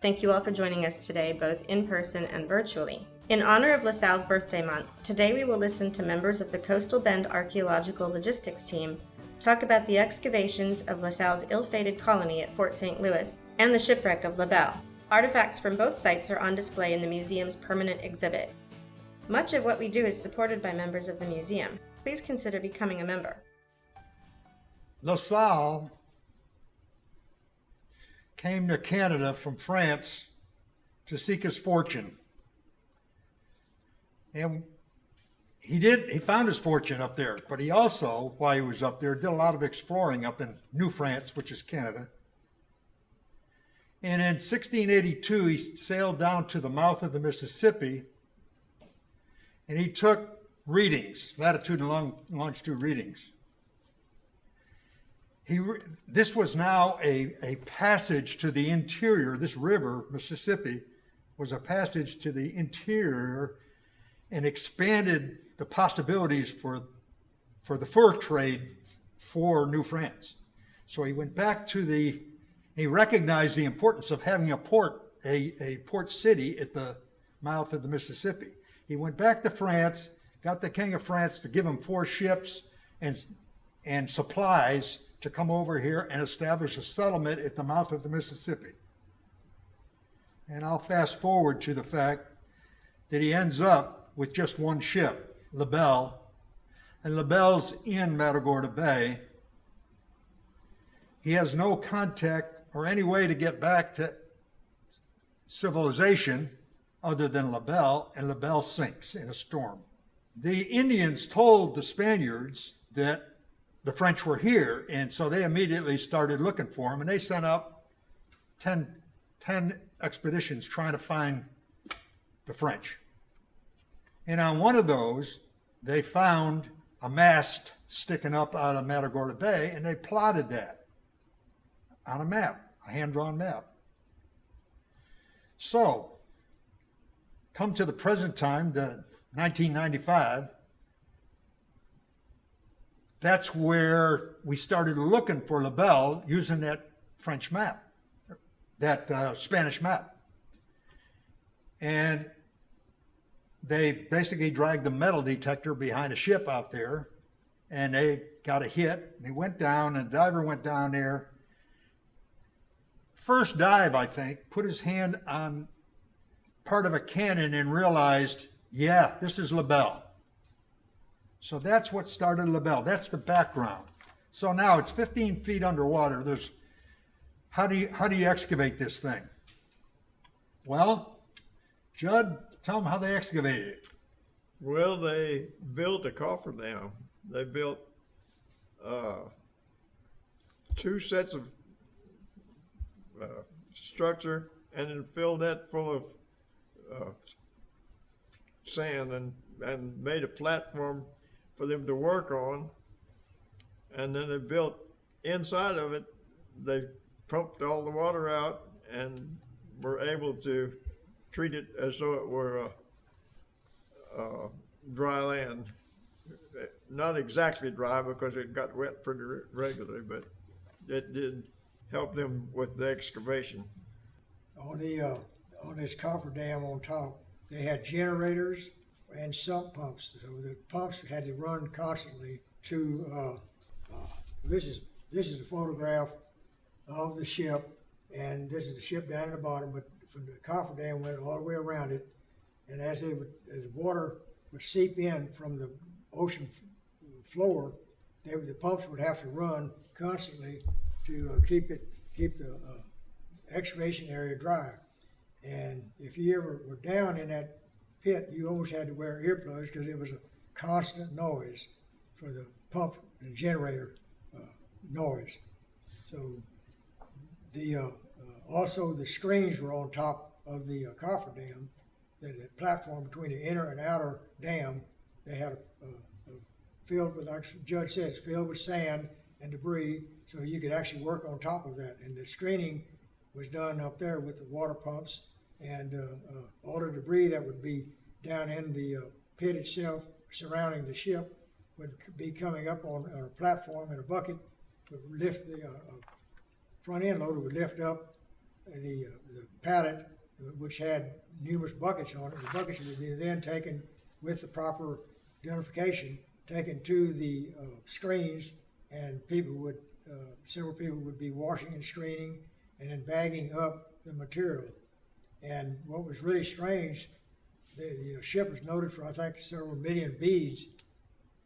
Thank you all for joining us today, both in person and virtually. In honor of LaSalle's birthday month, today we will listen to members of the Coastal Bend Archaeological Logistics team talk about the excavations of LaSalle's ill-fated colony at Fort St. Louis and the shipwreck of La Belle. Artifacts from both sites are on display in the museum's permanent exhibit. Much of what we do is supported by members of the museum. Please consider becoming a member. LaSalle came to Canada from France to seek his fortune. And he found his fortune up there, but he also, while he was up there, did a lot of exploring up in New France, which is Canada. And in 1682, he sailed down to the mouth of the Mississippi, and he took readings, latitude and longitude readings. This was now a passage to the interior. This river, Mississippi, was a passage to the interior and expanded the possibilities for the fur trade for New France. So he went back to he recognized the importance of having a port city at the mouth of the Mississippi. He went back to France, got the King of France to give him 4 ships and supplies to come over here and establish a settlement at the mouth of the Mississippi. And I'll fast forward to the fact that he ends up with just 1 ship, La Belle, and La Belle's in Matagorda Bay. He has no contact or any way to get back to civilization other than La Belle, and La Belle sinks in a storm. The Indians told the Spaniards that the French were here, and so they immediately started looking for him, and they sent up 10 expeditions trying to find the French. And on one of those, they found a mast sticking up out of Matagorda Bay, and they plotted that on a map, a hand-drawn map. So, come to the present time, the 1995, that's where we started looking for La Belle using that French map, that Spanish map. And they basically dragged the metal detector behind a ship out there, and they got a hit. And he went down, and the diver went down there. First dive, I think, put his hand on part of a cannon and realized, yeah, this is La Belle. So that's what started La Belle. That's the background. So now it's 15 feet underwater. How do you excavate this thing? Well, Judd, tell them how they excavated it. Well, they built a cofferdam. They built 2 sets of structure and then filled that full of sand and made a platform for them to work on. And then they built inside of it, they pumped all the water out and were able to treat it as though it were dry land. Not exactly dry because it got wet pretty regularly, but it did help them with the excavation. On this cofferdam on top, they had generators and sump pumps. So the pumps had to run constantly to, this is a photograph of the ship, and this is the ship down at the bottom, but from the cofferdam went all the way around it. And as the water would seep in from the ocean floor, the pumps would have to run constantly to keep the excavation area dry. And if you ever were down in that pit, you almost had to wear earplugs because it was a constant noise for the pump and generator noise. So also the screens were on top of the cofferdam. There's a platform between the inner and outer dam. They had a filled with, like Judge said, it's filled with sand and debris, so you could actually work on top of that. And the screening was done up there with the water pumps, and all the debris that would be down in the pit itself surrounding the ship would be coming up on a platform, and a bucket would lift the front end loader would lift up the pallet, which had numerous buckets on it. The buckets would be then taken with the proper identification, taken to the screens, and several people would be washing and screening and then bagging up the material. And what was really strange, the ship was noted for, I think, several million beads.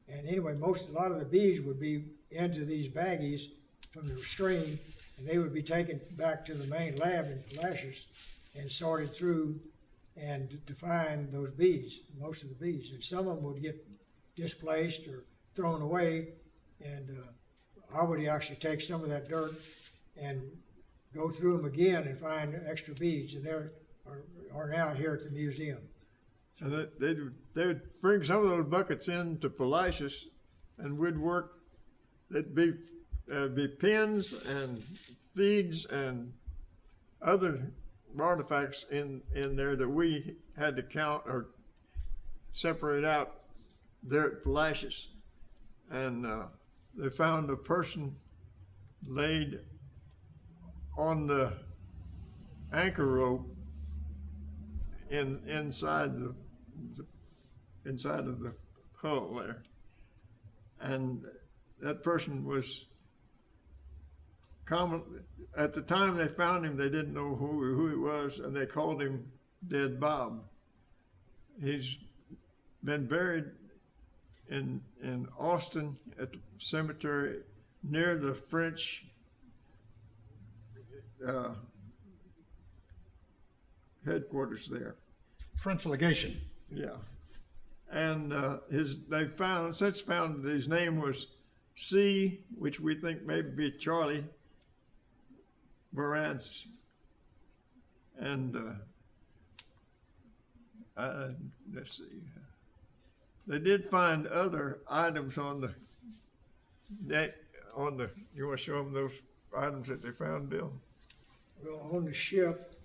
And anyway, a lot of the beads would be into these baggies from the screen, and they would be taken back to the main lab in Palacios and sorted through and to find those beads, most of the beads. And some of them would get displaced or thrown away, and I would actually take some of that dirt and go through them again and find extra beads, and they are now here at the museum. And they would bring some of those buckets into Palacios, and we'd work. There'd be pins and beads and other artifacts in there that we had to count or separate out there at Palacios. And they found a person laid on the anchor rope inside of the hull there, and that person was common. At the time they found him, they didn't know who he was, and they called him Dead Bob. He's been buried in Austin at the cemetery near the French headquarters there. French legation. Yeah. And they since found that his name was C, which we think may be Charlie Barantz. And let's see. They did find other items on the deck. You want to show them those items that they found, Bill? Well, on the ship,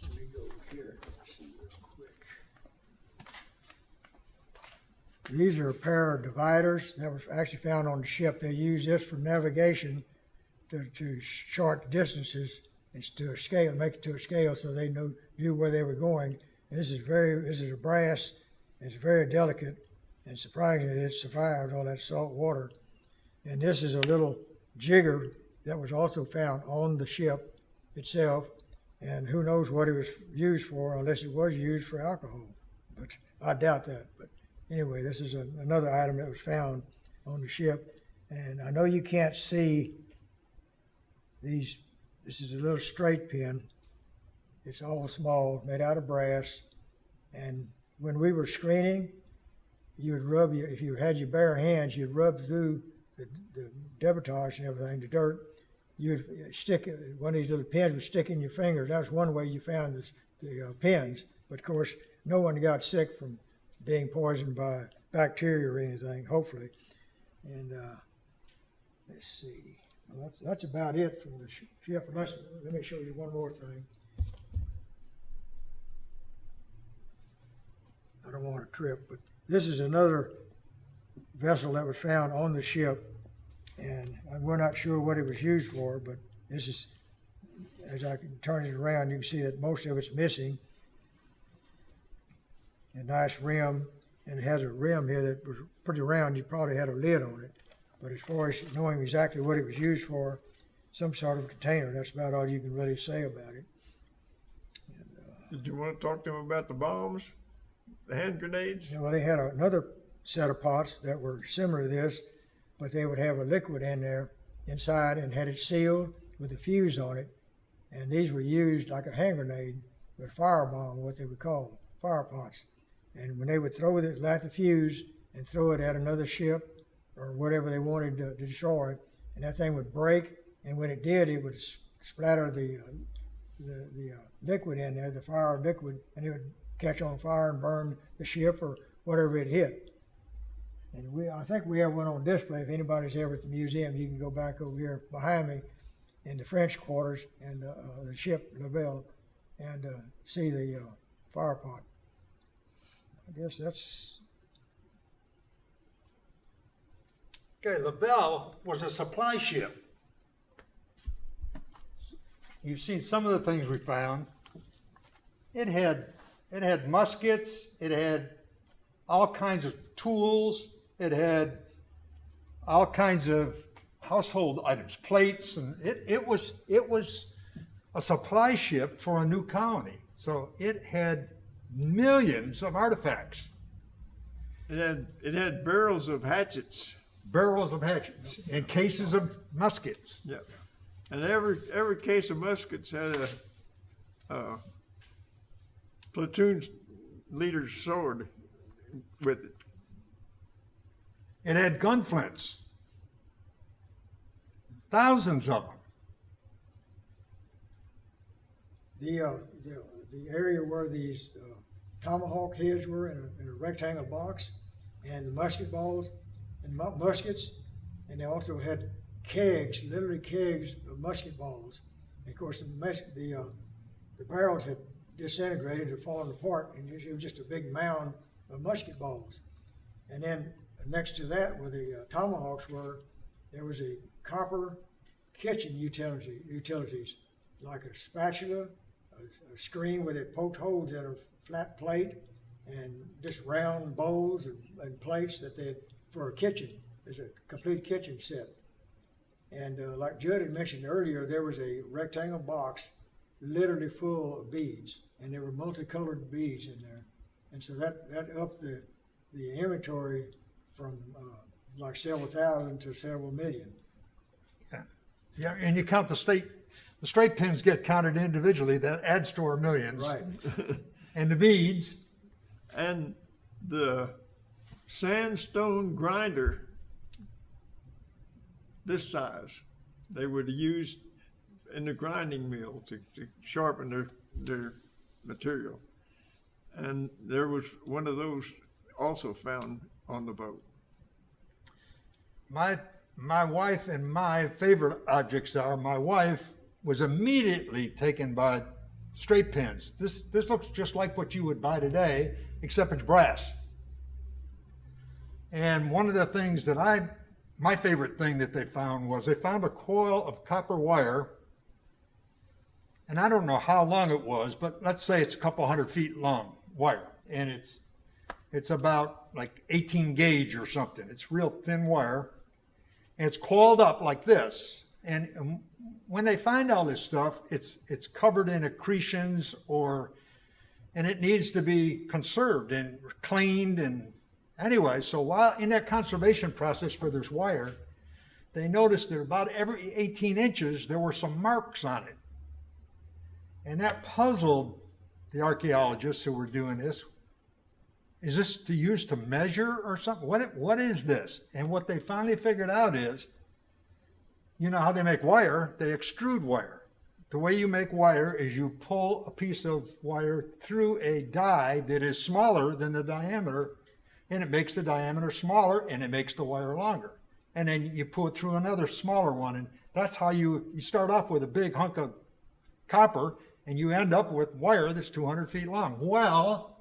let me go here and see real quick. These are a pair of dividers that were actually found on the ship. They used this for navigation to chart distances and to a scale, make it to a scale so they knew where they were going. And this is a brass. It's very delicate, and surprisingly, it survived all that salt water. And this is a little jigger that was also found on the ship itself, and who knows what it was used for, unless it was used for alcohol. But I doubt that. But anyway, this is another item that was found on the ship. And I know you can't see these. This is a little straight pin. It's all small, made out of brass. And when we were screening, you would rub if you had your bare hands, you'd rub through the debitage and everything, the dirt. You'd stick one of these little pins would stick in your fingers. That was one way you found the pins. But of course, no one got sick from being poisoned by bacteria or anything, hopefully. And let's see. Well, that's about it from the ship. Let me show you one more thing. I don't want to trip, but this is another vessel that was found on the ship, and we're not sure what it was used for, but this is, as I can turn it around, you can see that most of it's missing. A nice rim, and it has a rim here that was pretty round. You probably had a lid on it, but as far as knowing exactly what it was used for, some sort of container, that's about all you can really say about it. And, did you want to talk to them about the bombs? The hand grenades? well, they had another set of pots that were similar to this, but they would have a liquid in there inside and had it sealed with a fuse on it. And these were used like a hand grenade, but firebomb, what they would call fire pots. And when they would throw it, light the fuse and throw it at another ship or whatever they wanted to destroy, and that thing would break. And when it did, it would splatter the liquid in there, the fire liquid, and it would catch on fire and burn the ship or whatever it hit. And I think we have one on display. If anybody's ever at the museum, you can go back over here behind me in the French quarters and the ship La Belle and see the fire pot. I guess that's... Okay, La Belle was a supply ship. you've seen some of the things we found. It had muskets, it had all kinds of tools, it had all kinds of household items, plates, and it was a supply ship for a new colony. So it had millions of artifacts. It had barrels of hatchets. Barrels of hatchets and cases of muskets. Yeah. And every case of muskets had a platoon leader's sword with it. It had gun flints. Thousands of them. The area where these tomahawk heads were in a rectangle box, and the musket balls and muskets, and they also had kegs, literally kegs of musket balls. And of course, the barrels had disintegrated or fallen apart, and it was just a big mound of musket balls. And then next to that, where the tomahawks were, there was a copper kitchen utilities, like a spatula, a screen where they poked holes in a flat plate, and just round bowls and plates that they had for a kitchen. There's a complete kitchen set. And like Judd had mentioned earlier, there was a rectangle box literally full of beads, and there were multicolored beads in there. And so that upped the inventory from like several thousand to several million. Yeah, and you count the straight pins get counted individually, that adds to our millions. Right. And the beads. And the sandstone grinder, this size, they would use in the grinding mill to sharpen their material. And there was one of those also found on the boat. My wife and my favorite objects are, my wife was immediately taken by straight pins. This looks just like what you would buy today, except it's brass. And one of the things that my favorite thing that they found was they found a coil of copper wire, and I don't know how long it was, but let's say it's a couple 100 feet long wire, and it's about like 18 gauge or something. It's real thin wire, and it's coiled up like this. And when they find all this stuff, it's covered in accretions, and it needs to be conserved and cleaned. And anyway, so while in that conservation process for this wire, they noticed that about every 18 inches there were some marks on it, and that puzzled the archaeologists who were doing this. Is this to use to measure or something? What is this? And what they finally figured out is, you know how they make wire? They extrude wire. The way you make wire is you pull a piece of wire through a die that is smaller than the diameter, and it makes the diameter smaller, and it makes the wire longer. And then you pull it through another smaller one, and that's how you start off with a big hunk of copper, and you end up with wire that's 200 feet long. Well,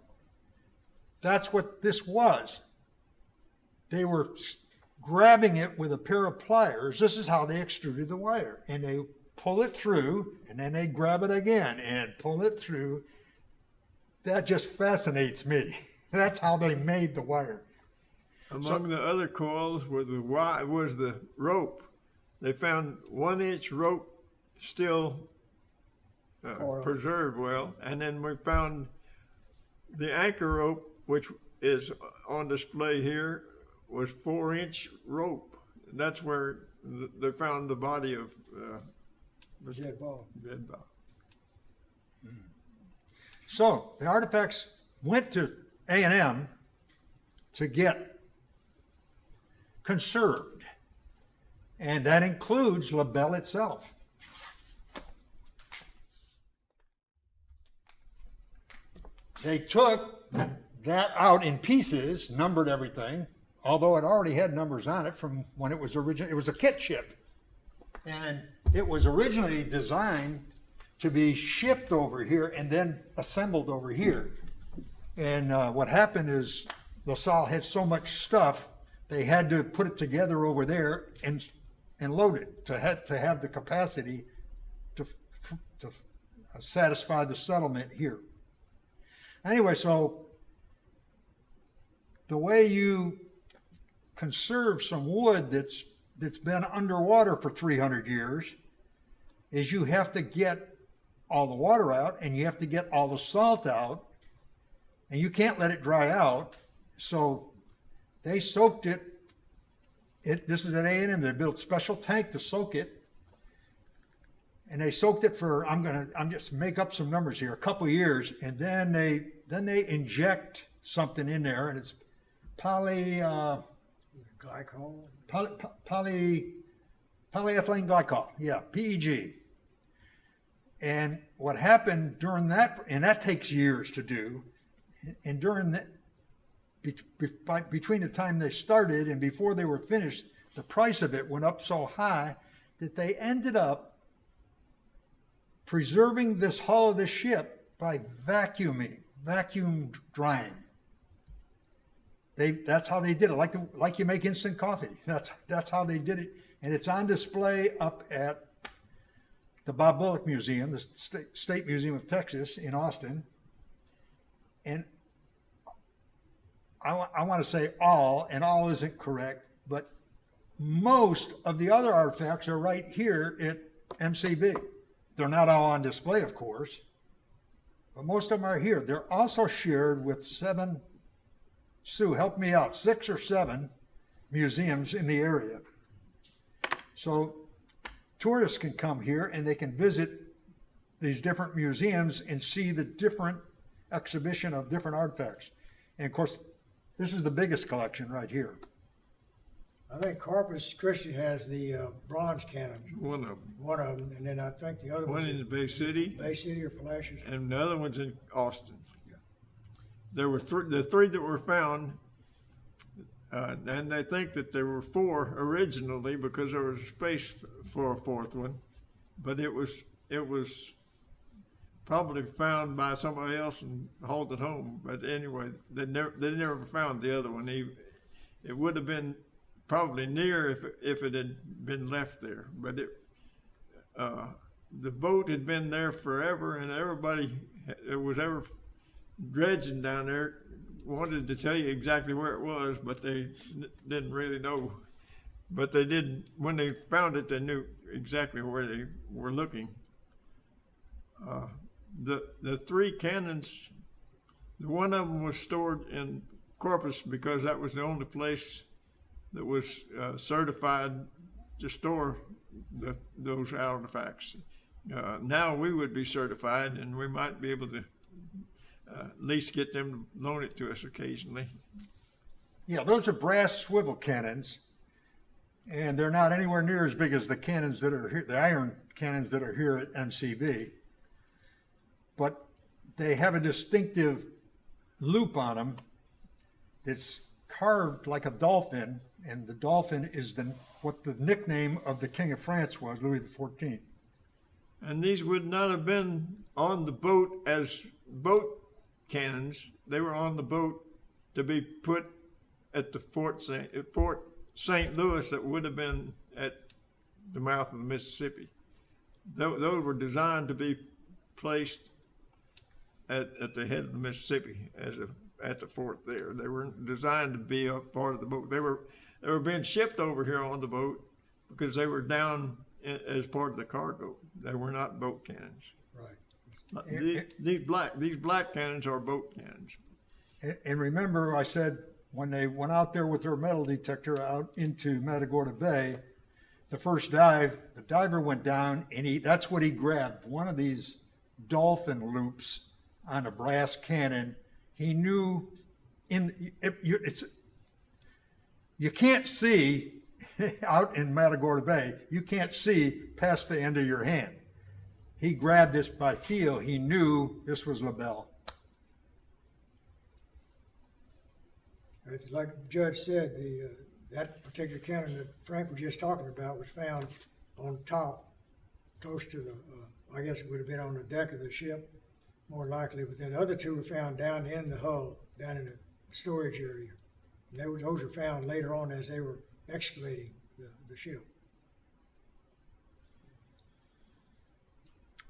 that's what this was. They were grabbing it with a pair of pliers. This is how they extruded the wire. And they pull it through, and then they grab it again and pull it through. That just fascinates me. That's how they made the wire. Among the other coils was the rope. They found 1 inch rope still preserved well, and then we found the anchor rope, which is on display here, was 4-inch rope. And that's where they found the body of Dead Bob. So the artifacts went to A&M to get conserved, and that includes La Belle itself. They took that out in pieces, numbered everything, although it already had numbers on it from when it was originally, it was a kit ship. And it was originally designed to be shipped over here and then assembled over here. And what happened is LaSalle had so much stuff, they had to put it together over there and load it to have the capacity to satisfy the settlement here. Anyway, so the way you conserve some wood that's been underwater for 300 years is you have to get all the water out and you have to get all the salt out, and you can't let it dry out. So they soaked it. This is at A&M. They built a special tank to soak it, and they soaked it for, I'm just make up some numbers here, a couple years, and then they inject something in there, and it's polyethylene glycol, yeah, PEG. And what happened during that, and that takes years to do, and during that, between the time they started and before they were finished, the price of it went up so high that they ended up preserving this hull of the ship by vacuum drying. That's how they did it, like you make instant coffee. That's how they did it, and it's on display up at the Bob Bullock Museum, the State Museum of Texas in Austin. And I want to say all, and all isn't correct, but most of the other artifacts are right here at MCB. They're not all on display, of course, but most of them are here. They're also shared with Sue, help me out, 6 or 7 museums in the area. So tourists can come here and they can visit these different museums and see the different exhibition of different artifacts. And of course, this is the biggest collection right here. I think Corpus Christi has the bronze cannon. One of them. One of them, and then I think the other One one's in the Bay City, Bay City or Palacios. and the other one's in Austin. There were the 3 that were found, and they think that there were 4 originally because there was space for a 4th one, but it was probably found by somebody else and hauled it home. But anyway, they never found the other one. It would have been probably near if it had been left there, but the boat had been there forever, and everybody that was ever dredging down there wanted to tell you exactly where it was, but they didn't really know. But they did, when they found it, they knew exactly where they were looking. The 3 cannons, one of them was stored in Corpus because that was the only place that was certified to store those artifacts. Now we would be certified, and we might be able to at least get them to loan it to us occasionally. Yeah, those are brass swivel cannons, and they're not anywhere near as big as the cannons that are here, the iron cannons that are here at MCB. But they have a distinctive loop on them that's carved like a dolphin, and the dolphin is what the nickname of the King of France was, Louis XIV. And these would not have been on the boat as boat cannons. They were on the boat to be put at the Fort St. Louis that would have been at the mouth of the Mississippi. Those were designed to be placed at the head of the Mississippi at the fort there. They were designed to be a part of the boat. They were being shipped over here on the boat because they were down as part of the cargo. They were not boat cannons. Right. These black cannons are boat cannons. And remember, I said when they went out there with their metal detector out into Matagorda Bay, the first dive, the diver went down, and that's what he grabbed, one of these dolphin loops on a brass cannon. He knew you can't see out in Matagorda Bay, you can't see past the end of your hand. He grabbed this by feel. He knew this was LaBelle. It's like the judge said, that particular cannon that Frank was just talking about was found on top, close to I guess it would have been on the deck of the ship, more likely, but then the other 2 were found down in the hull, down in the storage area. And those were found later on as they were excavating the ship.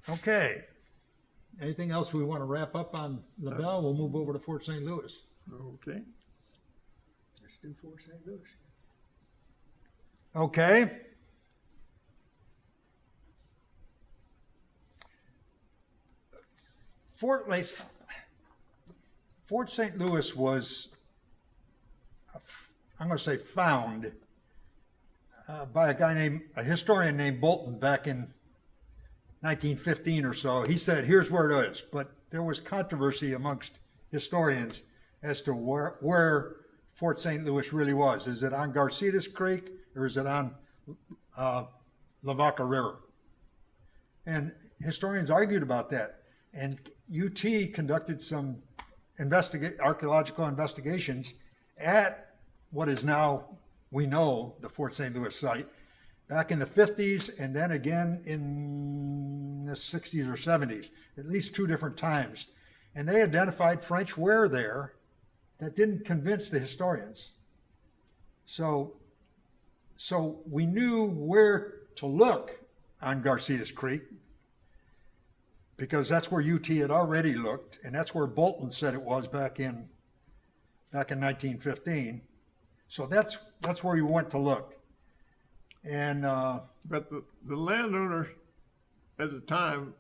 Okay. Anything else we want to wrap up on LaBelle? We'll move over to Fort St. Louis. Okay. Let's do Fort St. Louis. Okay. Fort St. Louis was, I'm going to say, found by a historian named Bolton back in 1915 or so. He said, here's where it is. But there was controversy amongst historians as to where Fort St. Louis really was. Is it on Garcitas Creek or is it on Lavaca River? And historians argued about that. And UT conducted some archaeological investigations at what is now, we know, the Fort St. Louis site, back in the 50s and then again in the 60s or 70s, at least two different times. And they identified French ware there that didn't convince the historians. So we knew where to look on Garcitas Creek because that's where UT had already looked, and that's where Bolton said it was back in 1915. So that's where you went to look. And but the landowner at the time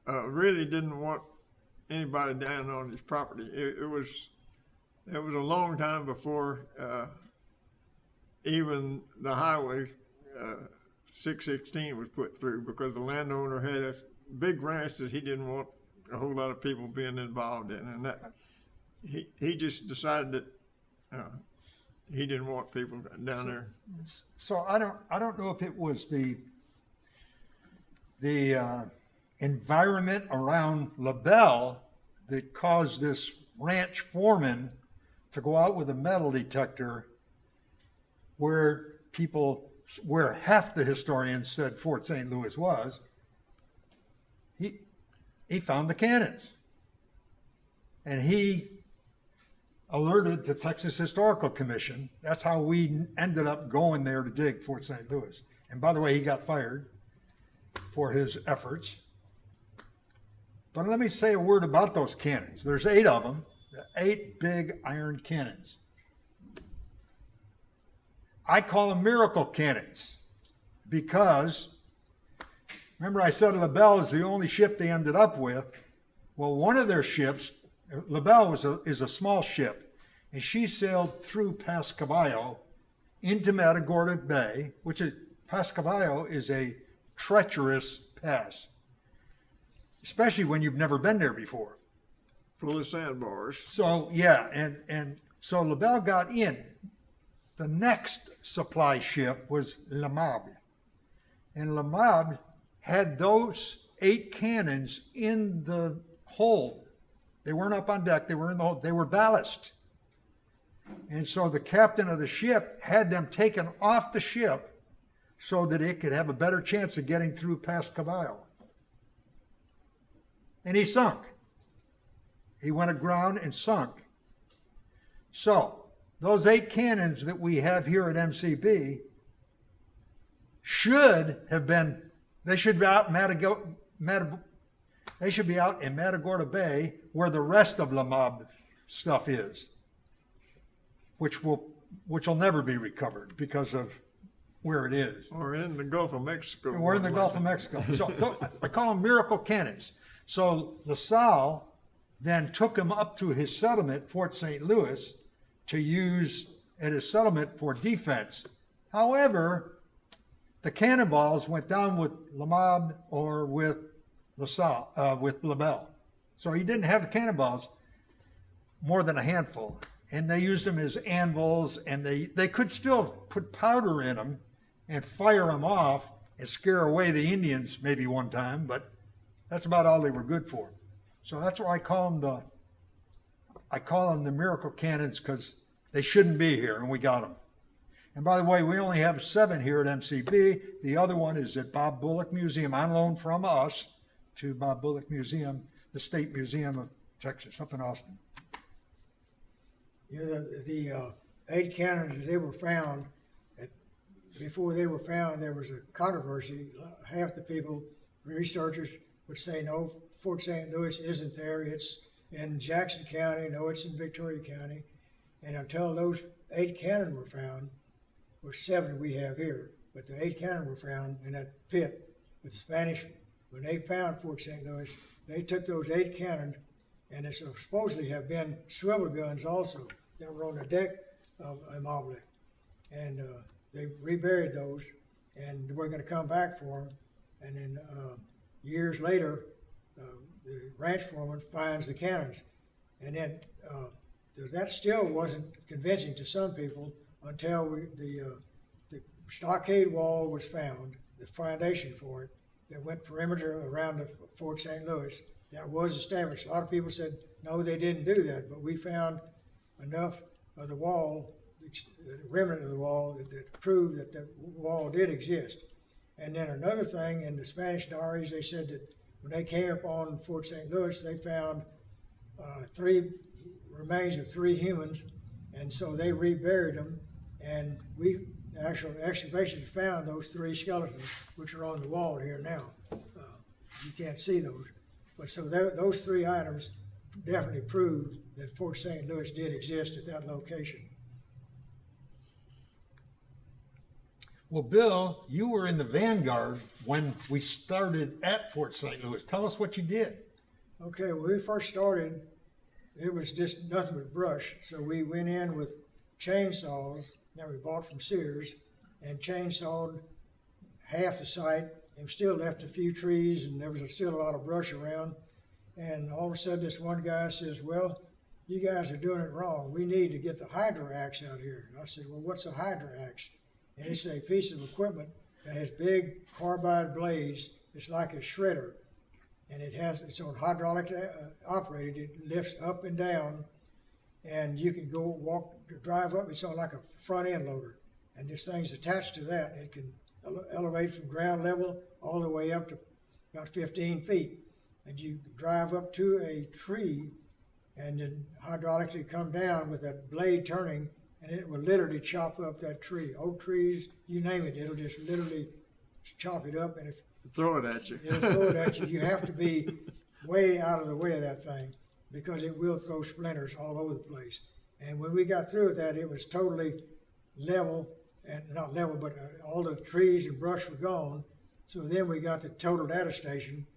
really didn't want anybody down on his property. It was a long time before even the highway 616 was put through, because the landowner had a big ranch that he didn't want a whole lot of people being involved in, and that he just decided that he didn't want people down there. So I don't know if it was the environment around LaBelle that caused this ranch foreman to go out with a metal detector where half the historians said Fort St. Louis was. He found the cannons, and he alerted the Texas Historical Commission. That's how we ended up going there to dig Fort St. Louis. And by the way, he got fired for his efforts. But let me say a word about those cannons. There's 8 of them, 8 big iron cannons. I call them miracle cannons because, remember I said LaBelle is the only ship they ended up with. Well, one of their ships, LaBelle is a small ship, and she sailed through Pass Caballo into Matagorda Bay, Pass Caballo is a treacherous pass, especially when you've never been there before. Full of sandbars. So yeah, and so LaBelle got in. The next supply ship was La Mable, and La Mable had those 8 cannons in the hold. They weren't up on deck, they were in the hold, they were ballast. And so the captain of the ship had them taken off the ship so that it could have a better chance of getting through Pass Caballo. And he sunk. He went aground and sunk. So those 8 cannons that we have here at MCB should have been, they should be out in Matagorda Bay where the rest of La Mable stuff is, which will never be recovered because of where it is. Or in the Gulf of Mexico. We're in the Gulf of Mexico. So I call them miracle cannons. So LaSalle then took them up to his settlement, Fort St. Louis, to use at his settlement for defense. However, the cannonballs went down with La Mable or with LaSalle, with LaBelle. So he didn't have the cannonballs, more than a handful. And they used them as anvils, and they could still put powder in them and fire them off and scare away the Indians maybe one time, but that's about all they were good for. So that's why I call them the miracle cannons, because they shouldn't be here, and we got them. And by the way, we only have 7 here at MCB. The other one is at Bob Bullock Museum, on loan from us to Bob Bullock Museum, the State Museum of Texas, up in Austin. You know, the 8 cannons, as they were found, before they were found, there was a controversy. Half the people, researchers, would say, no, Fort St. Louis isn't there. It's in Jackson County. No, it's in Victoria County. And until those 8 cannon were found, or 7 we have here, but the 8 cannon were found in that pit with the Spanish. When they found Fort St. Louis, they took those 8 cannon, and it supposedly have been swivel guns also that were on the deck of Amable. And they reburied those, and we're going to come back for them. And then years later, the ranch foreman finds the cannons. And then that still wasn't convincing to some people until the Stockade Wall was found, the foundation for it, that went perimeter around the Fort St. Louis. That was established. A lot of people said, no, they didn't do that, but we found enough of the wall, the remnant of the wall, that proved that the wall did exist. And then another thing, in the Spanish diaries, they said that when they came upon Fort St. Louis, they found 3 remains of 3 humans, and so they reburied them, and we actual excavations found those 3 skeletons, which are on the wall here now. You can't see those, but so those 3 items definitely proved that Fort St. Louis did exist at that location. Well, Bill, you were in the Vanguard when we started at Fort St. Louis. Tell us what you did. Okay, when we first started, it was just nothing but brush. So we went in with chainsaws that we bought from Sears and chainsawed half the site, and still left a few trees, and there was still a lot of brush around. And all of a sudden, this one guy says, well, you guys are doing it wrong. We need to get the hydro axe out here. And I said, well, what's a hydro axe? And it's a piece of equipment that has big carbide blades. It's like a shredder. And it's on hydraulic operated. It lifts up and down, and you can drive up. It's on like a front end loader. And this thing's attached to that. It can elevate from ground level all the way up to about 15 feet. And you drive up to a tree, and then hydraulically come down with that blade turning, and it will literally chop up that tree. Oak trees, you name it, it'll just literally chop it up, and if Throw it at you. it'll throw it at you. You have to be way out of the way of that thing, because it will throw splinters all over the place. And when we got through with that, it was totally level, and not level, but all the trees and brush were gone. So then we got the total data station,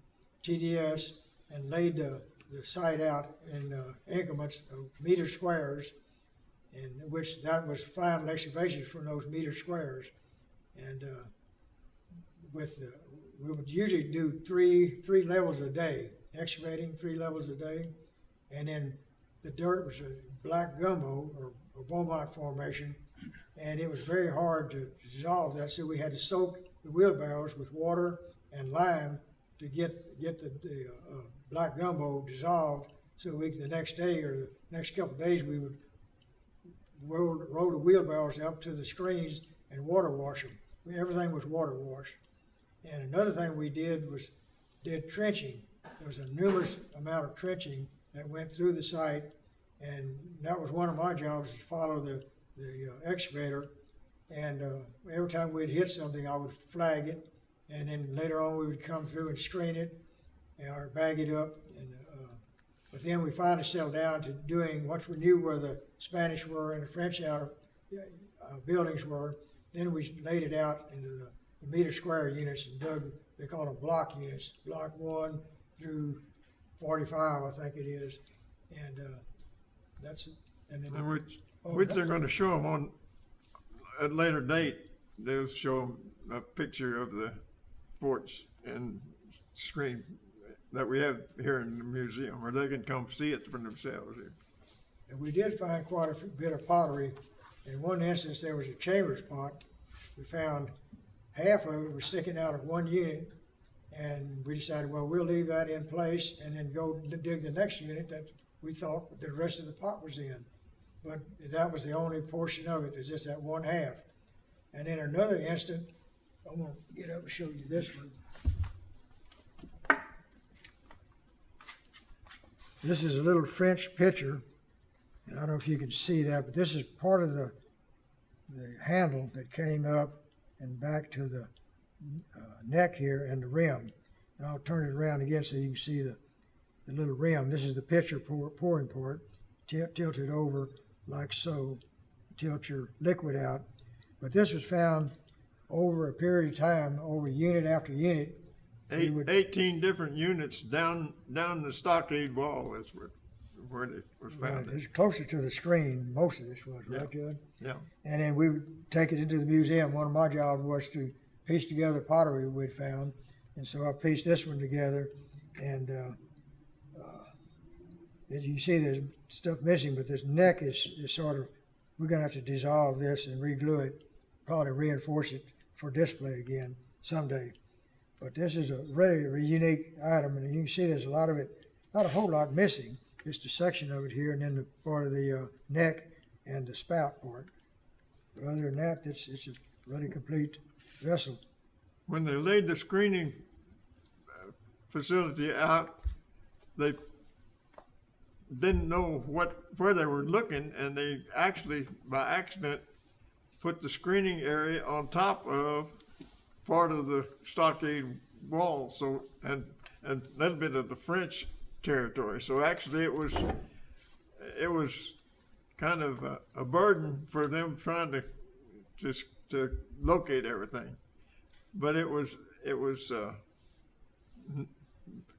TDS, and laid the site out in increments of meter squares, in which that was final excavations from those meter squares. And we would usually do three levels a day, excavating 3 levels a day. And then the dirt was a black gumbo or Beaumont formation, and it was very hard to dissolve that, so we had to soak the wheelbarrows with water and lime to get the black gumbo dissolved, so the next day or the next couple of days we would roll the wheelbarrows up to the screens and water wash them. Everything was water washed. And another thing we did trenching. There was a numerous amount of trenching that went through the site, and that was one of my jobs, to follow the excavator. And every time we'd hit something, I would flag it, and then later on we would come through and screen it or bag it up. And but then we finally settled down to doing, once we knew where the Spanish were and the French outer buildings were, then we laid it out into the meter square units and dug, they call them block units, block 1 through 45, I think it is. And that's it. And then, Which they're going to show them on at a later date. They'll show them a picture of the forts and screen that we have here in the museum, or they can come see it for themselves here. And we did find quite a bit of pottery. In one instance, there was a chamber's pot. We found half of it was sticking out of one unit, and we decided, well, we'll leave that in place and then go dig the next unit that we thought the rest of the pot was in. But that was the only portion of it, is just that one half. And in another instant, I'm gonna get up and show you this one. This is a little French picture, and I don't know if you can see that, but this is part of the handle that came up and back to the neck here and the rim. And I'll turn it around again so you can see the little rim. This is the pitcher pouring part. Tilt it over like so. Tilt your liquid out. But this was found over a period of time, over unit after unit. 18 different units down the Stockade Wall is where it was found. Right. It's closer to the screen, most of this was, right, Judd? Yeah. And then we would take it into the museum. One of my jobs was to piece together pottery we'd found. And so I pieced this one together. And as you see, there's stuff missing, but this neck is sort of, we're going to have to dissolve this and re-glue it, probably reinforce it for display again someday. But this is a very unique item, and you can see there's a lot of it, not a whole lot missing, just a section of it here, and then the part of the neck and the spout part. But other than that, it's a really complete vessel. When they laid the screening facility out, they didn't know where they were looking, and they actually, by accident, put the screening area on top of part of the Stockade Wall, so and a little bit of the French territory. So actually, it was kind of a burden for them trying to locate everything, but it was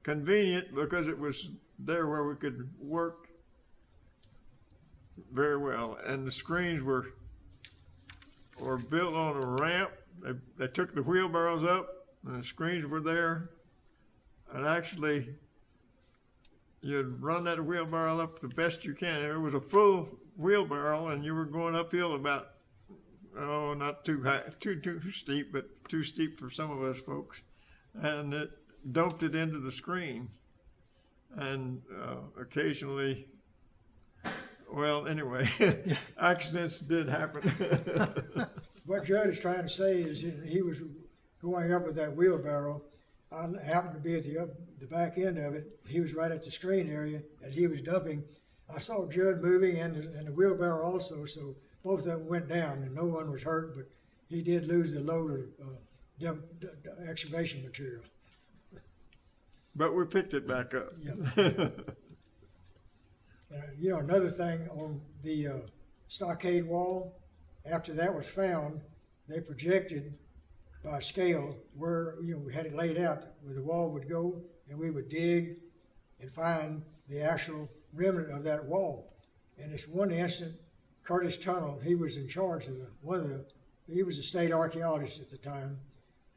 convenient because it was there where we could work very well, and the screens were built on a ramp. They took the wheelbarrows up, and the screens were there, and actually you'd run that wheelbarrow up the best you can. It was a full wheelbarrow, and you were going uphill about, not too high, too steep, but too steep for some of us folks, and it dumped it into the screen. And occasionally, well, anyway, accidents did happen. What Judd is trying to say is he was going up with that wheelbarrow. I happened to be at the back end of it. He was right at the screen area as he was dumping. I saw Judd moving and the wheelbarrow also, so both of them went down and no one was hurt, but he did lose the load of excavation material. But we picked it back up. Yeah. Another thing on the Stockade Wall, after that was found, they projected by scale where, we had it laid out where the wall would go, and we would dig and find the actual remnant of that wall. And this one instant, Curtis Tunnell, he was in charge of he was a state archaeologist at the time,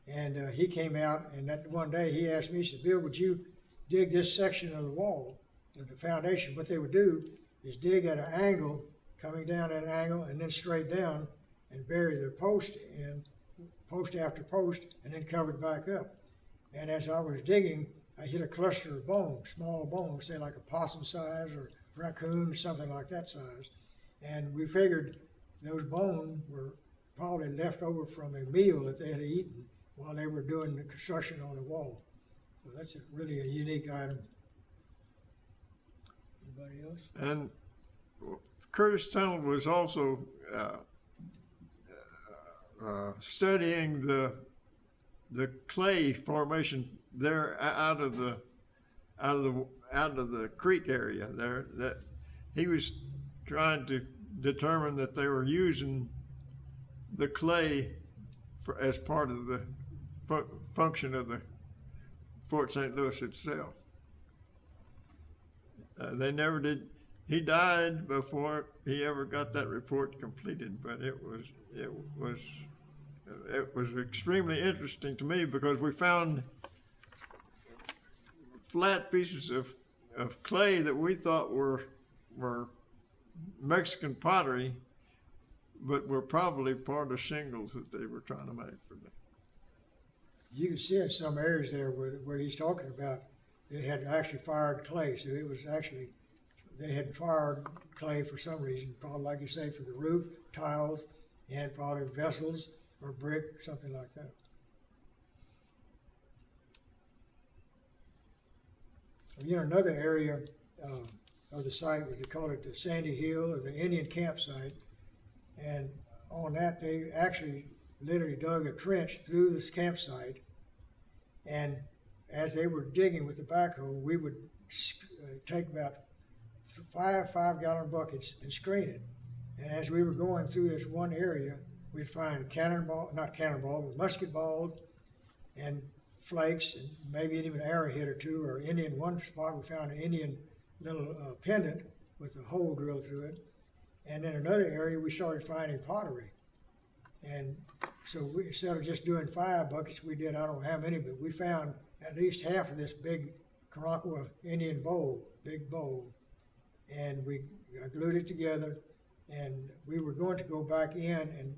and he came out, and that one day he asked me, he said, "Bill, would you dig this section of the wall, of the foundation?" What they would do is dig at an angle, coming down at an angle, and then straight down, and bury their post in, post after post, and then cover it back up. And as I was digging, I hit a cluster of bones, small bones, say like a possum size or raccoon, something like that size. And we figured those bones were probably left over from a meal that they had eaten while they were doing the construction on the wall. So that's really a unique item. Anybody else? And Curtis Tunnell was also studying the clay formation there out of the creek area there. That he was trying to determine that they were using the clay as part of the function of the Fort St. Louis itself. They never did. He died before he ever got that report completed, but it was extremely interesting to me because we found flat pieces of clay that we thought were Mexican pottery, but were probably part of shingles that they were trying to make for them. You can see in some areas there where he's talking about, they had actually fired clay. So it was actually, they had fired clay for some reason, probably like you say, for the roof, tiles, and probably vessels or brick, something like that. Another area of the site, they call it the Sandy Hill or the Indian campsite. And on that, they actually literally dug a trench through this campsite. And as they were digging with the backhoe, we would take about 5 gallon buckets and screen it. And as we were going through this one area, we'd find not cannonball, but musket balls and flakes, and maybe even an arrowhead or two, or Indian. One spot we found an Indian little pendant with a hole drilled through it. And in another area, we started finding pottery. And so we, instead of just doing 5 buckets, we did, I don't know how many, but we found at least half of this big Karankawa Indian bowl, big bowl. And we glued it together, and we were going to go back in, and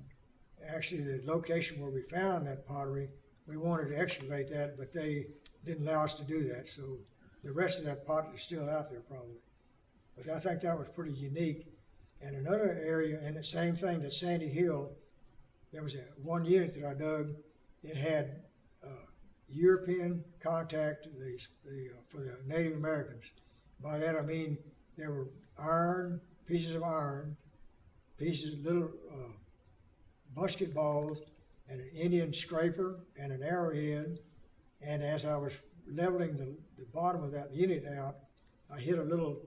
actually the location where we found that pottery, we wanted to excavate that, but they didn't allow us to do that. So the rest of that pottery is still out there probably. But I think that was pretty unique. And another area, and the same thing, that Sandy Hill, there was one unit that I dug. It had European contact for the Native Americans. By that I mean there were pieces of iron, pieces of little musket balls, and an Indian scraper and an arrowhead. And as I was leveling the bottom of that unit out, I hit a little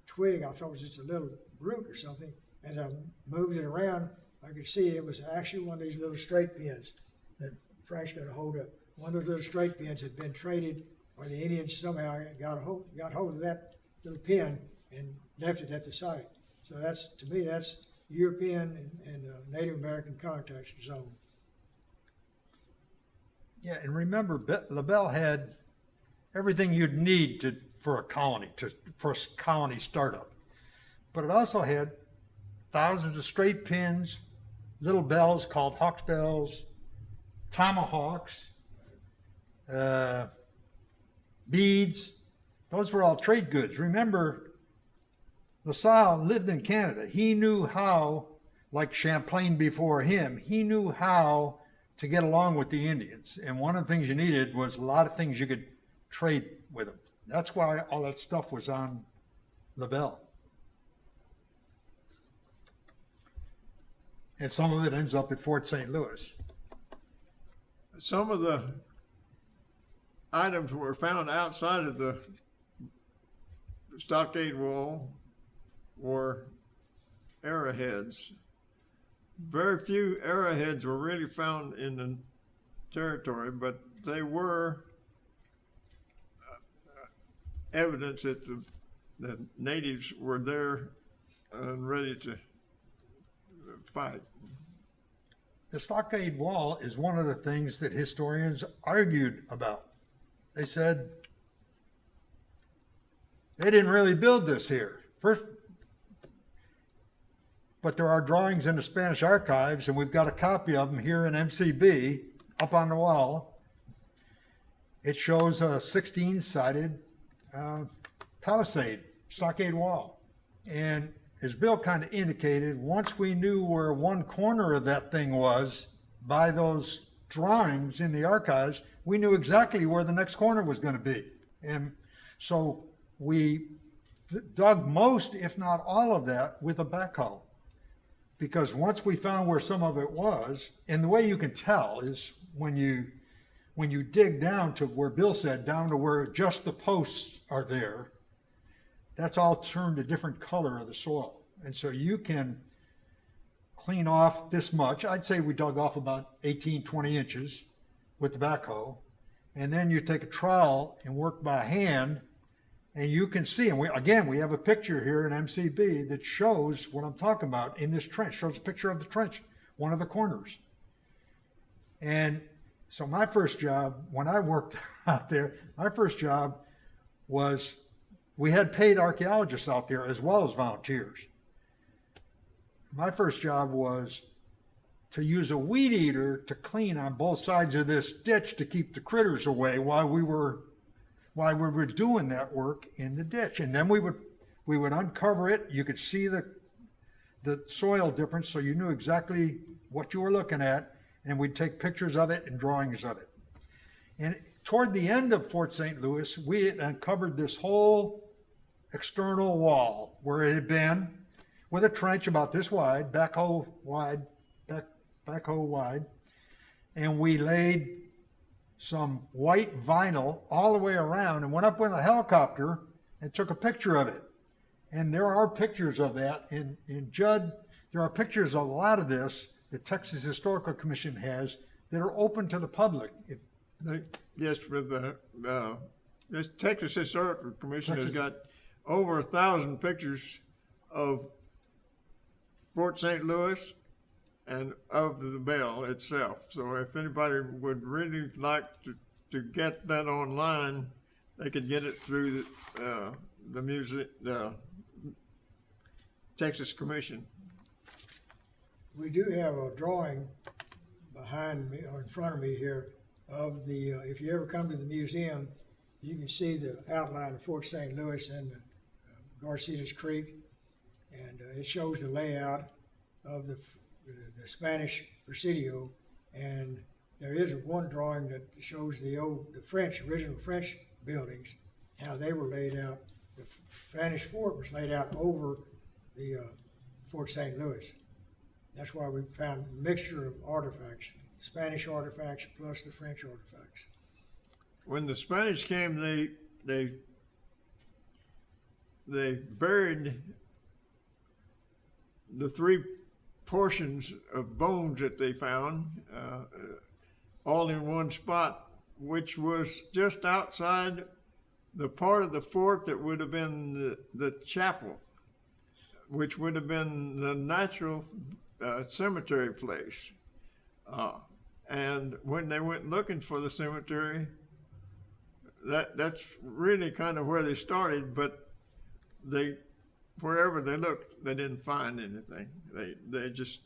twig. I thought it was just a little root or something. As I moved it around, I could see it was actually one of these little straight pins that Frank's got a hold of. One of those little straight pins had been traded, or the Indians somehow got hold of that little pin and left it at the site. So that's, to me, that's European and Native American contact zone. Yeah, and remember, LaBelle had everything you'd need for a colony startup. But it also had thousands of straight pins, little bells called hawk's bells, tomahawks, beads. Those were all trade goods. Remember, LaSalle lived in Canada. He knew how, like Champlain before him, he knew how to get along with the Indians. And one of the things you needed was a lot of things you could trade with them. That's why all that stuff was on LaBelle. And some of it ends up at Fort St. Louis. Some of the items were found outside of the Stockade Wall were arrowheads. Very few arrowheads were really found in the territory, but they were evidence that the natives were there and ready to fight. The Stockade Wall is one of the things that historians argued about. They said they didn't really build this here. First, but there are drawings in the Spanish archives, and we've got a copy of them here in MCB up on the wall. It shows a 16-sided palisade, stockade wall. And as Bill kind of indicated, once we knew where one corner of that thing was by those drawings in the archives, we knew exactly where the next corner was going to be. And so we dug most, if not all of that, with a backhoe. Because once we found where some of it was, and the way you can tell is when you dig down to where Bill said, down to where just the posts are there, that's all turned a different color of the soil. And so you can clean off this much. I'd say we dug off about 18, 20 inches with the backhoe. And then you take a trowel and work by hand, and you can see, and we have a picture here in MCB that shows what I'm talking about in this trench, shows a picture of the trench, one of the corners. And so my first job, when I worked out there, my first job was, we had paid archaeologists out there as well as volunteers. My first job was to use a weed eater to clean on both sides of this ditch to keep the critters away while we were doing that work in the ditch. And then we would uncover it. You could see the soil difference, so you knew exactly what you were looking at, and we'd take pictures of it and drawings of it. And toward the end of Fort St. Louis, we had uncovered this whole external wall where it had been with a trench about this wide, backhoe wide, and we laid some white vinyl all the way around and went up with a helicopter and took a picture of it. And there are pictures of that. In Judd, there are pictures of a lot of this that Texas Historical Commission has that are open to the public. Yes, for this Texas Historical Commission has Texas- got over 1,000 pictures of Fort St. Louis and of the Belle itself. So if anybody would really like to get that online, they could get it through the music, the Texas Commission. We do have a drawing behind me, or in front of me here, of the, if you ever come to the museum, you can see the outline of Fort St. Louis and Garcitas Creek, and it shows the layout of the Spanish Presidio, and there is one drawing that shows the original French buildings, how they were laid out. The Spanish fort was laid out over the Fort St. Louis. That's why we found a mixture of artifacts, Spanish artifacts plus the French artifacts. When the Spanish came, they buried the three portions of bones that they found all in one spot, which was just outside the part of the fort that would have been the chapel, which would have been the natural cemetery place. And when they went looking for the cemetery, that's really kind of where they started, but wherever they looked, they didn't find anything. They just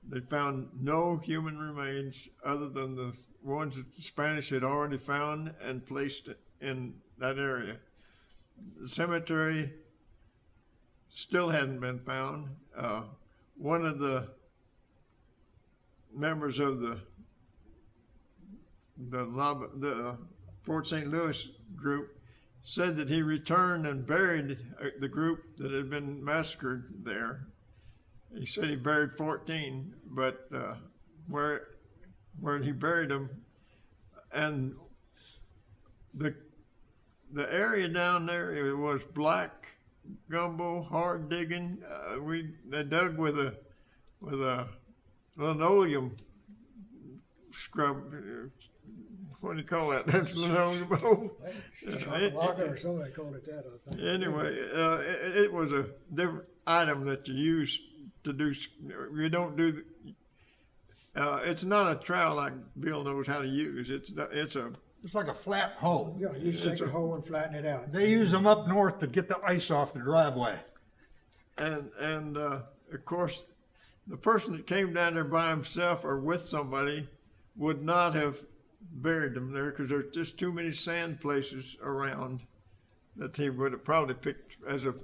they found no human remains other than the ones that the Spanish had already found and placed in that area. The cemetery still hadn't been found. One of the members of the Fort St. Louis group said that he returned and buried the group that had been massacred there. He said he buried 14, but where he buried them, and the area down there, it was black gumbo, hard digging. They dug with a linoleum scrub. What do you call that? That's linoleum. Chocolate or somebody called it that, I think. Anyway, it was a different item that you use to do. You don't do. It's not a trowel like Bill knows how to use. It's like a flat hoe. Yeah, you take a hoe and flatten it out. They use them up north to get the ice off the driveway. And of course, the person that came down there by himself or with somebody would not have buried them there because there's just too many sand places around that he would have probably picked as a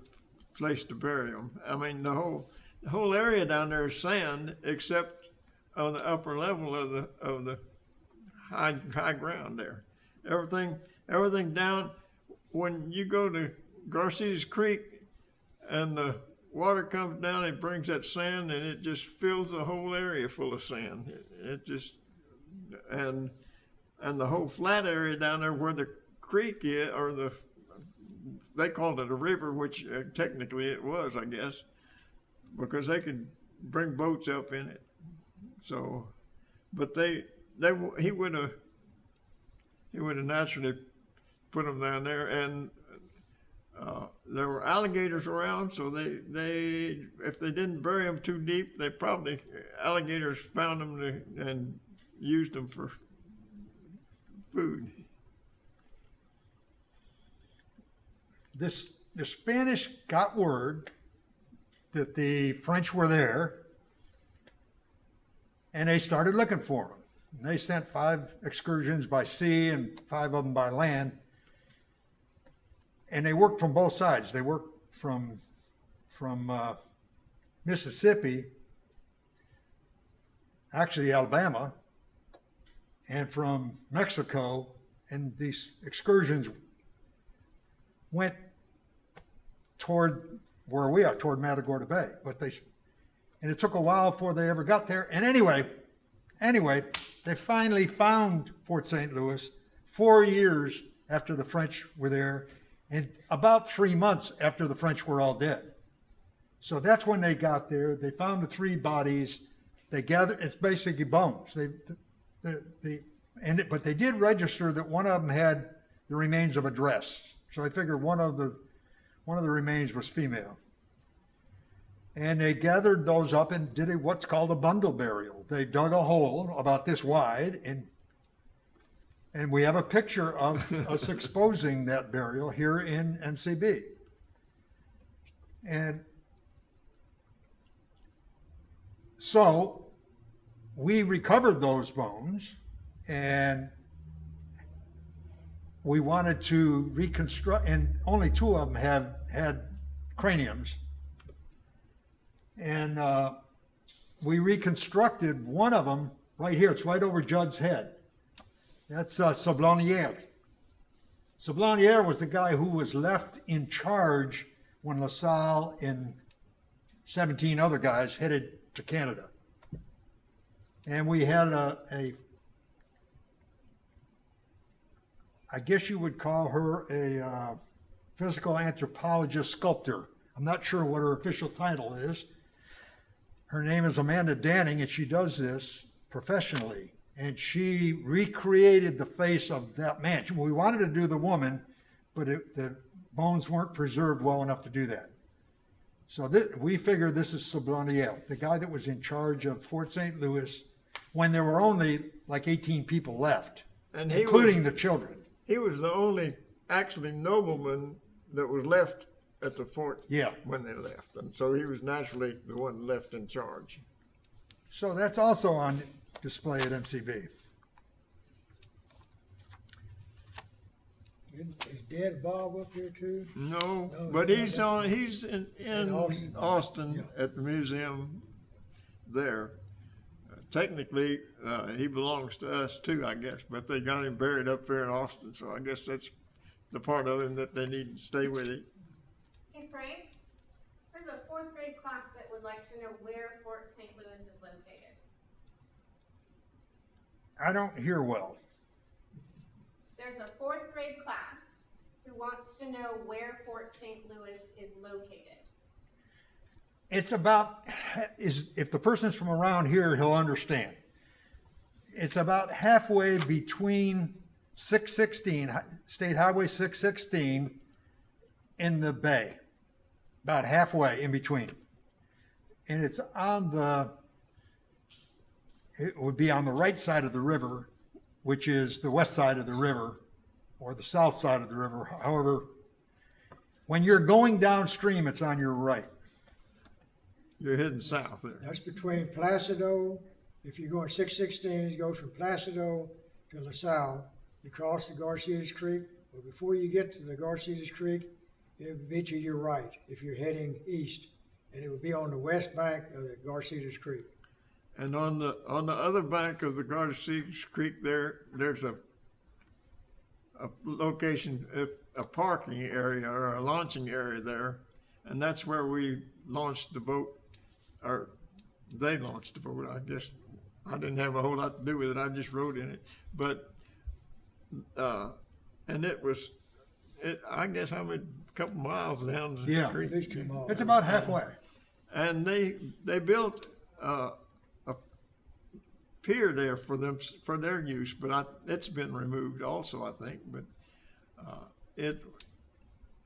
place to bury them. I mean, the whole area down there is sand except on the upper level of the high ground there. Everything down, when you go to Garcitas Creek and the water comes down, it brings that sand and it just fills the whole area full of sand. It just, and the whole flat area down there where the creek is, or they called it a river, which technically it was, I guess, because they could bring boats up in it. So, but he would have naturally put them down there, and there were alligators around, so they if they didn't bury them too deep, alligators found them and used them for food. The Spanish got word that the French were there, and they started looking for them. And they sent 5 excursions by sea and 5 of them by land. And they worked from both sides. They worked from Mississippi, actually Alabama, and from Mexico. And these excursions went toward where we are, toward Matagorda Bay. And it took a while before they ever got there. And anyway, They finally found Fort St. Louis 4 years after the French were there, and about 3 months after the French were all dead. So that's when they got there. They found the 3 bodies. They gathered, it's basically bones. But they did register that one of them had the remains of a dress. So I figured one of the remains was female. And they gathered those up and did what's called a bundle burial. They dug a hole about this wide, and we have a picture of us exposing that burial here in MCB. And so we recovered those bones, and we wanted to reconstruct, and only 2 of them have had craniums. And we reconstructed one of them right here. It's right over Judd's head. That's Sablonnière. Sablonnière was the guy who was left in charge when LaSalle and 17 other guys headed to Canada. And we had I guess you would call her a physical anthropologist sculptor. I'm not sure what her official title is. Her name is Amanda Danning, and she does this professionally. And she recreated the face of that man. We wanted to do the woman, but the bones weren't preserved well enough to do that. So we figured this is Sablonnière, the guy that was in charge of Fort St. Louis when there were only like 18 people left, and including the children. He was the only actually nobleman that was left at the fort when they left. And so he was naturally the one left in charge. So that's also on display at MCB. Is Dead Bob up here too? No, but he's in Austin at the museum there. Technically, he belongs to us too, I guess, but they got him buried up there in Austin, so I guess that's the part of him that they need to stay with him. Hey Frank, there's a 4th grade class that would like to know where Fort St. Louis is located. I don't hear well. There's a 4th grade class who wants to know where Fort St. Louis is located. It's about, if the person's from around here, he'll understand. It's about halfway between 616, State Highway 616 in the bay. About halfway in between. And it's it would be on the right side of the river, which is the west side of the river, or the south side of the river. However, when you're going downstream, it's on your right. You're heading south there. That's between Placido. If you're going 616, it goes from Placido to LaSalle. You cross the Garcias Creek, but before you get to the Garcias Creek, it would be to your right if you're heading east, and it would be on the west bank of the Garcias Creek. And on the other bank of the Garcias Creek, there's a location, a parking area or a launching area there, and that's where we launched the boat, or they launched the boat. I guess I didn't have a whole lot to do with it. I just rode in it, but and I guess how many couple miles down the creek. At least 2 miles. It's about halfway. And they built a pier there for their use, but it's been removed also, I think. But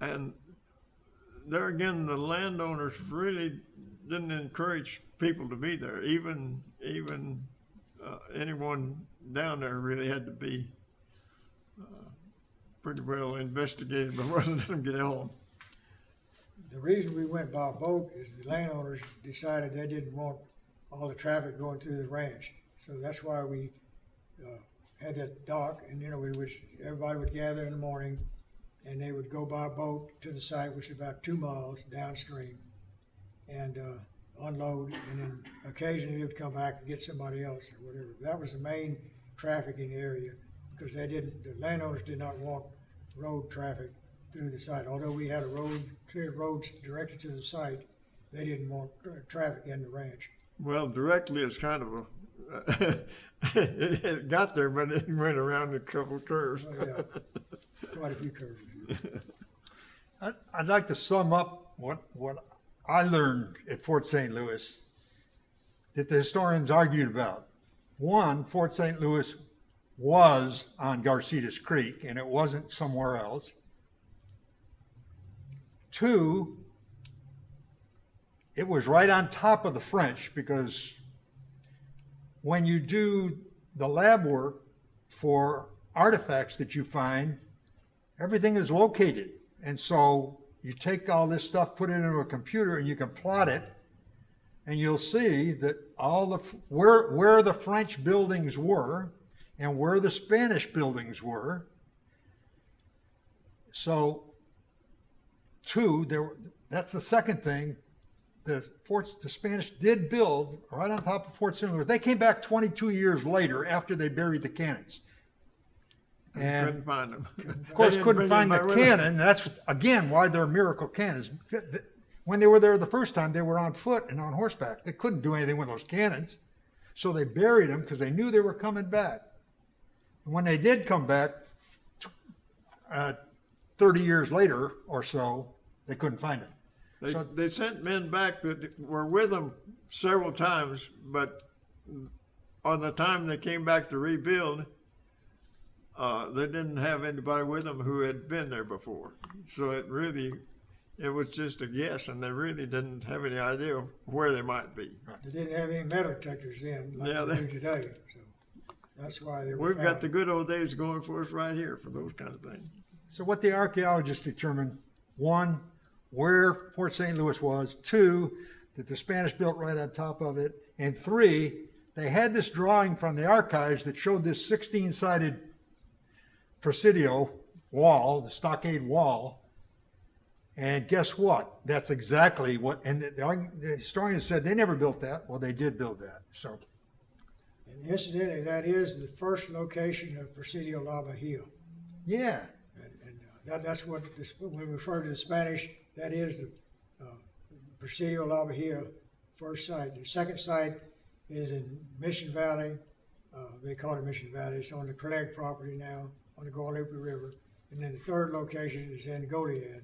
and there again, the landowners really didn't encourage people to be there. Even anyone down there really had to be pretty well investigated before they let them get on. The reason we went by boat is the landowners decided they didn't want all the traffic going through the ranch. So that's why we had that dock, and everybody would gather in the morning, and they would go by boat to the site, which is about 2 miles downstream, and unload, and then occasionally they would come back and get somebody else or whatever. That was the main trafficking area, because the landowners did not want road traffic through the site. Although we had cleared roads directed to the site, they didn't want traffic in the ranch. Well, directly is kind of it got there, but it went around a couple curves. Oh, yeah. Quite a few curves. I'd like to sum up what I learned at Fort St. Louis that the historians argued about. One, Fort St. Louis was on Garcetus Creek and it wasn't somewhere else. Two, it was right on top of the French, because when you do the lab work for artifacts that you find, everything is located. And so you take all this stuff, put it into a computer, and you can plot it, and you'll see that all the where the French buildings were and where the Spanish buildings were. So, that's the second thing. The Spanish did build right on top of Fort St. Louis. They came back 22 years later after they buried the cannons. And Couldn't find them. of course, couldn't find the cannon. That's, again, why they're miracle cannons. When they were there the first time, they were on foot and on horseback. They couldn't do anything with those cannons. So they buried them because they knew they were coming back. And when they did come back, 30 years later or so, they couldn't find them. They sent men back that were with them several times, but on the time they came back to rebuild, they didn't have anybody with them who had been there before. So it was just a guess, and they really didn't have any idea where they might be. They didn't have any metal detectors then, like they do today. So that's why they were We've got found. the good old days going for us right here for those kind of things. So what the archaeologists determined, one, where Fort St. Louis was, two, that the Spanish built right on top of it, and three, they had this drawing from the archives that showed this 16-sided Presidio wall, the Stockade Wall, and guess what? That's exactly what, and the historian said they never built that. Well, they did build that, so. And incidentally, that is the first location of Presidio La Bahia. Yeah. And that's what, when we refer to the Spanish, that is the Presidio La Bahia first site. The second site is in Mission Valley. They call it Mission Valley. It's on the Clegg property now, on the Guadalupe River. And then the third location is in Goliad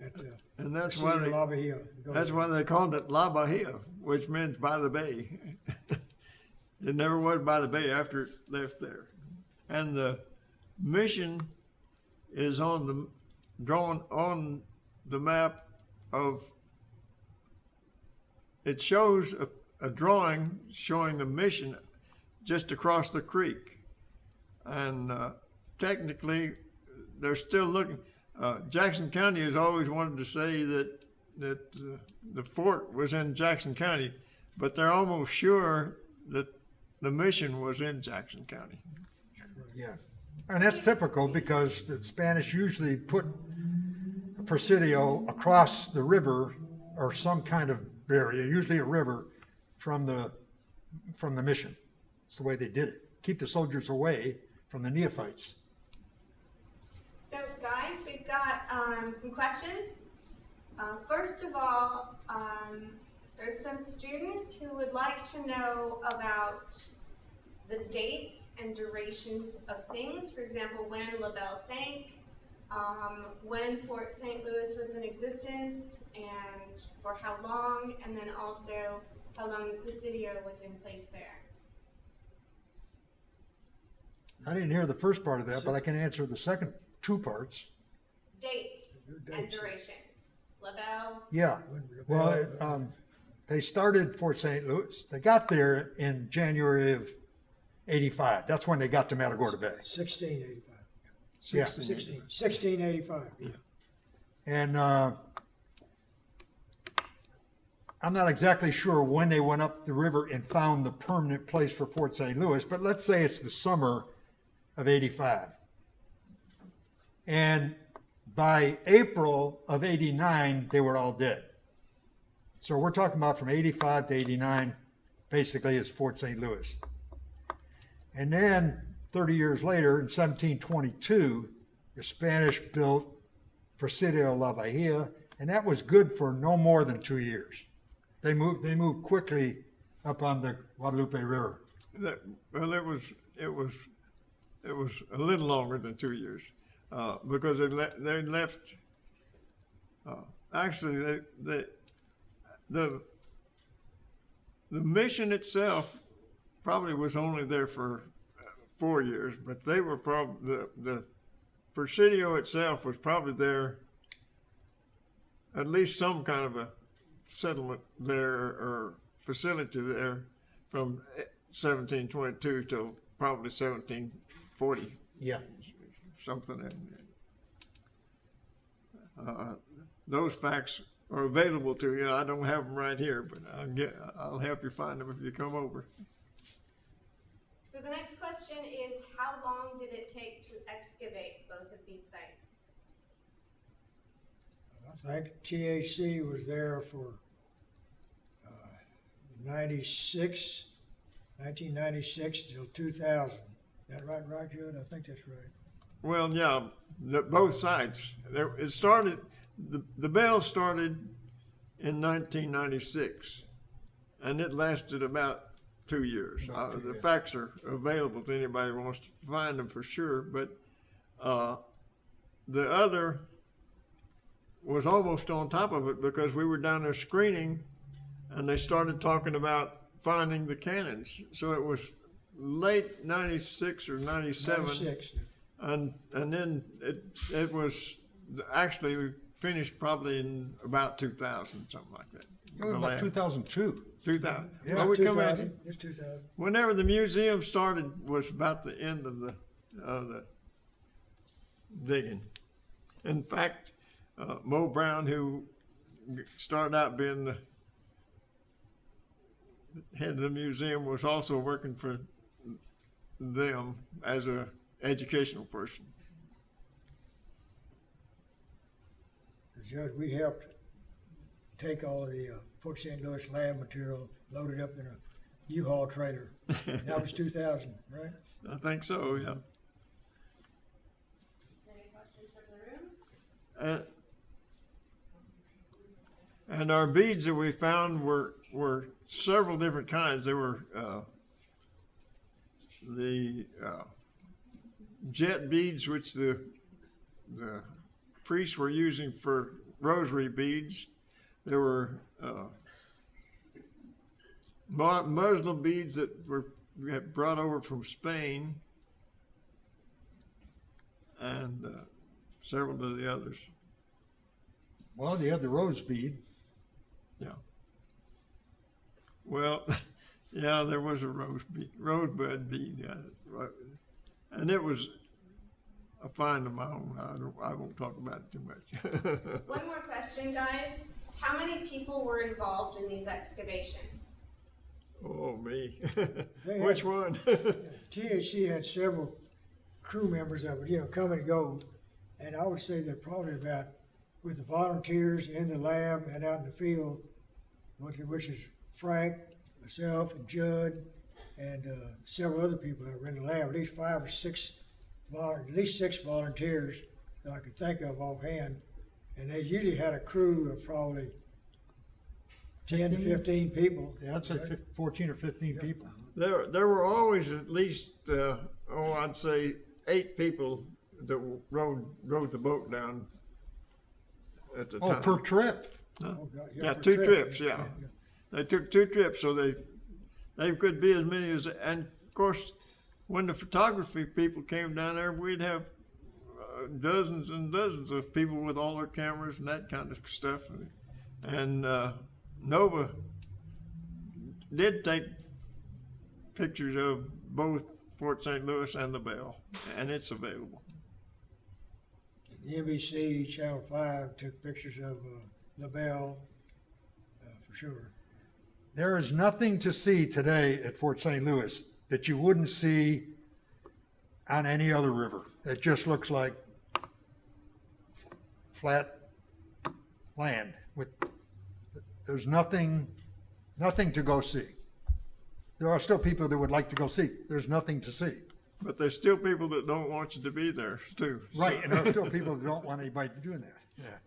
at And that's Presidio La Bahia. that's why they called it La Bahia, which means by the bay. It never was by the bay after it left there. And the mission is drawn on the map of, it shows a drawing showing the mission just across the creek. And technically, they're still looking. Jackson County has always wanted to say that the fort was in Jackson County, but they're almost sure that the mission was in Jackson County. Yeah. And that's typical because the Spanish usually put a Presidio across the river or some kind of barrier, usually a river, from the mission. It's the way they did it. Keep the soldiers away from the neophytes. So, guys, we've got some questions. First of all, there's some students who would like to know about the dates and durations of things. For example, when La Belle sank, when Fort St. Louis was in existence, and for how long, and then also how long the Presidio was in place there. I didn't hear the first part of that, but I can answer the second two parts. Dates and durations. La Belle. Yeah. Well, they started Fort St. Louis. They got there in January of 85. That's when they got to Matagorda Bay. 1685. Yeah. 1685. Yeah. And I'm not exactly sure when they went up the river and found the permanent place for Fort St. Louis, but let's say it's the summer of 85. And by April of 89, they were all dead. So we're talking about from 85 to 89, basically is Fort St. Louis. And then 30 years later, in 1722, the Spanish built Presidio La Bahia, and that was good for no more than 2 years. They moved quickly up on the Guadalupe River. Well, it was a little longer than 2 years, because they left. Actually, the mission itself probably was only there for 4 years, but they were probably the Presidio itself was probably there. At least some kind of a settlement there or facility there from 1722 till probably 1740. Yeah. Something. Those facts are available to you. I don't have them right here, but I'll help you find them if you come over. So the next question is, how long did it take to excavate both of these sites? I think THC was there for 1996 till 2000. Is that right, Judd? I think that's right. Well, yeah, both sites. It started. The Belle started in 1996, and it lasted about 2 years. The facts are available to anybody who wants to find them for sure. But the other was almost on top of it because we were down there screening, and they started talking about finding the cannons. So it was late 96 or 97. 96. And then it was actually finished probably in about 2000, something like that. It was about 2002. 2000. Yeah, Well, we come 2000. in, It's 2000. whenever the museum started was about the end of the digging. In fact, Mo Brown, who started out being the head of the museum, was also working for them as a educational person. Judge, we helped take all of the Fort St. Louis lab material, load it up in a U-Haul trailer. That was 2000, right? I think so, yeah. Any questions from the room? And our beads that we found were several different kinds. They were the jet beads, which the priests were using for rosary beads. There were Muslim beads that we had brought over from Spain, and several of the others. Well, you had the rose bead. Yeah. Well, yeah, there was a rosebud bead, yeah, right. And it was a find of my own. I won't talk about it too much. One more question, guys. How many people were involved in these excavations? Oh, me. They Which had- one? THC had several crew members that would, come and go. And I would say that probably about, with the volunteers in the lab and out in the field, which is Frank, myself, and Judd, and several other people that were in the lab, at least 5 or 6, at least 6 volunteers that I could think of offhand. And they usually had a crew of probably 10 to 15 people. Yeah, I'd say 14 or 15 people. There were always at least, I'd say 8 people that rode the boat down at the time. Per trip. Oh, God, Yeah, per 2 trip. trips, yeah. They took 2 trips, so they could be as many as, and of course, when the photography people came down there, we'd have dozens and dozens of people with all their cameras and that kind of stuff. And Nova did take pictures of both Fort St. Louis and the Belle, and it's available. The NBC Channel 5 took pictures of La Belle, for sure. There is nothing to see today at Fort St. Louis that you wouldn't see on any other river. It just looks like flat land there's nothing to go see. There are still people that would like to go see. There's nothing to see. But there's still people that don't want you to be there too. Right, and there are still people that don't want anybody doing that. Yeah.